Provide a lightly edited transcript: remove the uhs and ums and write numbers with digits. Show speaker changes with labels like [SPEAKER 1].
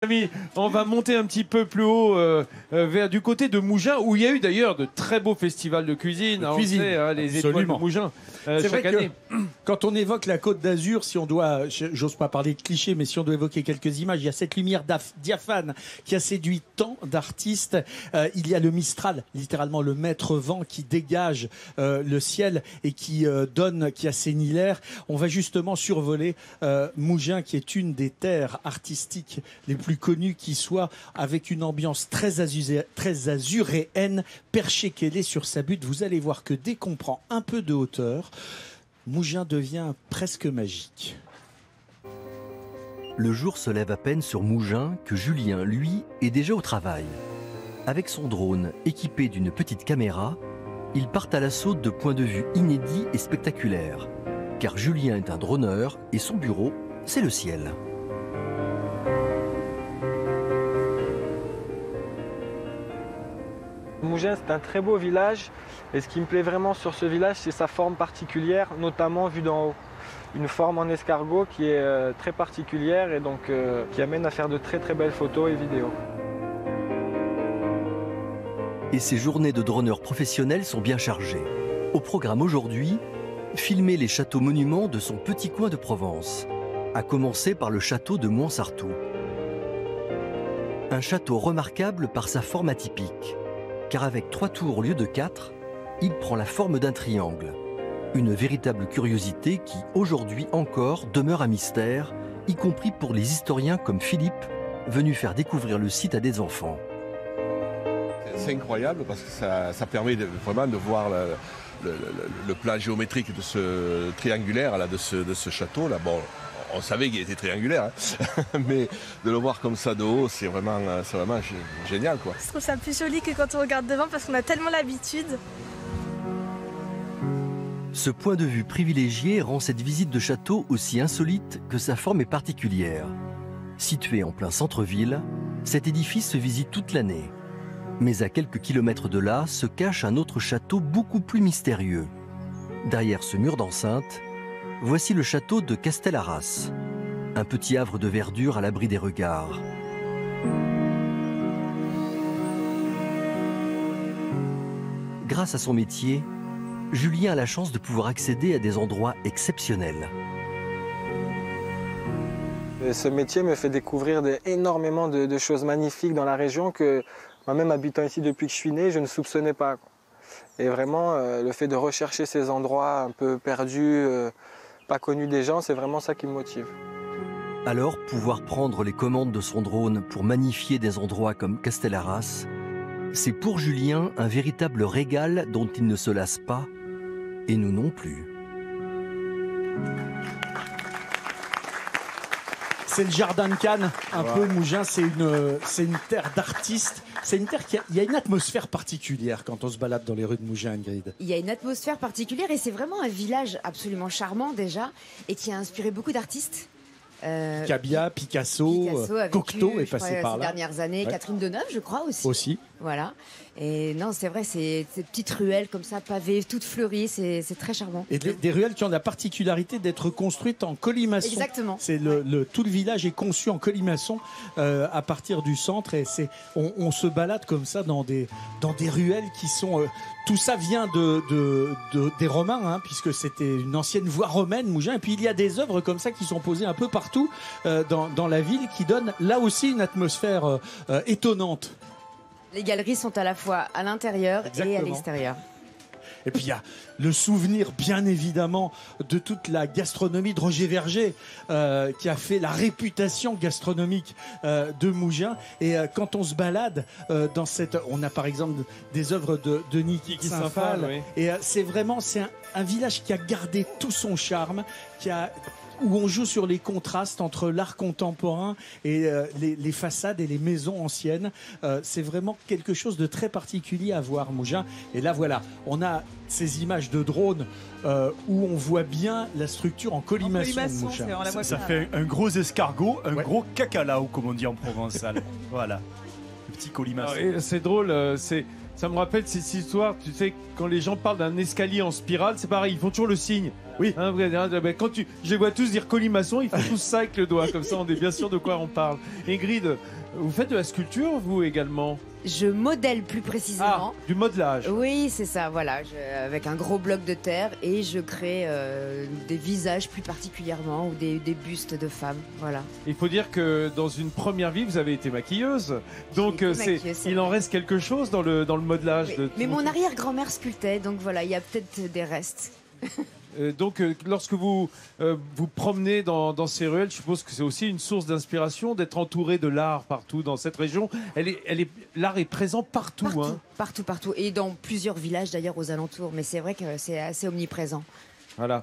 [SPEAKER 1] Amis, on va monter un petit peu plus haut vers du côté de Mougins, où il y a eu d'ailleurs de très beaux festivals de cuisine. On sait, hein, les étoiles de Mougins chaque année.
[SPEAKER 2] Quand on évoque la Côte d'Azur, si on doit, j'ose pas parler de clichés, mais si on doit évoquer quelques images, il y a cette lumière diaphane qui a séduit tant d'artistes. Il y a le Mistral, littéralement le maître vent qui dégage le ciel et qui assainit l'air. On va justement survoler Mougins, qui est une des terres artistiques les plus connues qui soit, avec une ambiance très azuréenne, perché qu'elle est sur sa butte. Vous allez voir que dès qu'on prend un peu de hauteur, Mougins devient presque magique.
[SPEAKER 3] Le jour se lève à peine sur Mougins que Julien, lui, est déjà au travail. Avec son drone équipé d'une petite caméra, il part à l'assaut de points de vue inédits et spectaculaires. Car Julien est un droneur et son bureau, c'est le ciel.
[SPEAKER 4] Mougins, c'est un très beau village et ce qui me plaît vraiment sur ce village, c'est sa forme particulière, notamment vue d'en haut. Une forme en escargot qui est très particulière et donc qui amène à faire de très très belles photos et vidéos.
[SPEAKER 3] Et ces journées de droneurs professionnels sont bien chargées. Au programme aujourd'hui, filmer les châteaux monuments de son petit coin de Provence, à commencer par le château de Montsartou. Un château remarquable par sa forme atypique, car avec 3 tours au lieu de 4, il prend la forme d'un triangle. Une véritable curiosité qui, aujourd'hui encore, demeure un mystère, y compris pour les historiens comme Philippe, venus faire découvrir le site à des enfants.
[SPEAKER 5] C'est incroyable parce que ça permet vraiment de voir le plan géométrique de ce triangulaire, là, de ce château. Là. Bon, on savait qu'il était triangulaire, hein. Mais de le voir comme ça de haut, c'est vraiment génial, quoi.
[SPEAKER 6] Je trouve ça plus joli que quand on regarde devant parce qu'on a tellement l'habitude.
[SPEAKER 3] Ce point de vue privilégié rend cette visite de château aussi insolite que sa forme est particulière. Situé en plein centre-ville, cet édifice se visite toute l'année. Mais à quelques kilomètres de là se cache un autre château beaucoup plus mystérieux. Derrière ce mur d'enceinte, voici le château de Castellarras, un petit havre de verdure à l'abri des regards. Grâce à son métier, Julien a la chance de pouvoir accéder à des endroits exceptionnels.
[SPEAKER 4] Et ce métier me fait découvrir énormément de choses magnifiques dans la région que, moi-même habitant ici depuis que je suis né, je ne soupçonnais pas. Et vraiment, le fait de rechercher ces endroits un peu perdus, pas connus des gens, c'est vraiment ça qui me motive.
[SPEAKER 3] Alors, pouvoir prendre les commandes de son drone pour magnifier des endroits comme Castellarras, c'est pour Julien un véritable régal dont il ne se lasse pas, et nous non plus.
[SPEAKER 2] C'est le jardin de Cannes, un peu Mougins, c'est une terre d'artistes. C'est une terre il y a une atmosphère particulière quand on se balade dans les rues de Mougins, Ingrid.
[SPEAKER 7] Il y a une atmosphère particulière et c'est vraiment un village absolument charmant déjà et qui a inspiré beaucoup d'artistes.
[SPEAKER 2] Cabia, Picasso Cocteau est passé par là.
[SPEAKER 7] Ces dernières années, ouais. Catherine Deneuve, je crois aussi. Voilà. Et non, c'est vrai, c'est ces petites ruelles comme ça, pavées, toutes fleuries, c'est très charmant. Et
[SPEAKER 2] des ruelles qui ont la particularité d'être construites en colimaçon.
[SPEAKER 7] Exactement.
[SPEAKER 2] C'est tout le village est conçu en colimaçon à partir du centre et on se balade comme ça dans des ruelles qui sont tout ça vient des Romains, hein, puisque c'était une ancienne voie romaine, Mougins. Et puis il y a des œuvres comme ça qui sont posées un peu partout dans la ville, qui donnent là aussi une atmosphère étonnante.
[SPEAKER 7] Les galeries sont à la fois à l'intérieur et à l'extérieur.
[SPEAKER 2] Et puis il y a le souvenir, bien évidemment, de toute la gastronomie de Roger Verger, qui a fait la réputation gastronomique de Mougins. Et quand on se balade dans on a par exemple des œuvres de Niki Saint-Phal. Oui. Et c'est un village qui a gardé tout son charme, où on joue sur les contrastes entre l'art contemporain et les façades et les maisons anciennes. C'est vraiment quelque chose de très particulier à voir, Mougins. Et là, voilà, on a ces images de drones où on voit bien la structure en colimaçon de Mougins.
[SPEAKER 8] Ça fait un gros escargot, un gros cacalao, comme on dit en provençal. Voilà, le petit colimaçon.
[SPEAKER 1] C'est drôle, Ça me rappelle cette histoire, tu sais, quand les gens parlent d'un escalier en spirale, c'est pareil, ils font toujours le signe.
[SPEAKER 2] Oui.
[SPEAKER 1] Hein, quand je les vois tous dire colimaçon, ils font tous ça avec le doigt, comme ça on est bien sûr de quoi on parle. Ingrid, vous faites de la sculpture, vous également?
[SPEAKER 7] Je modèle plus précisément.
[SPEAKER 1] Du modelage.
[SPEAKER 7] Oui, c'est ça, voilà, avec un gros bloc de terre et je crée des visages plus particulièrement ou des bustes de femmes, voilà.
[SPEAKER 1] Il faut dire que dans une première vie, vous avez été maquilleuse, donc il en reste quelque chose dans le modelage.
[SPEAKER 7] Oui. Mais mon arrière-grand-mère sculptait, donc voilà, il y a peut-être des restes.
[SPEAKER 1] Donc, lorsque vous vous promenez dans ces ruelles, je suppose que c'est aussi une source d'inspiration d'être entouré de l'art partout dans cette région. L'art est présent partout.
[SPEAKER 7] Partout, partout. Et dans plusieurs villages d'ailleurs aux alentours. Mais c'est vrai que c'est assez omniprésent.
[SPEAKER 1] Voilà.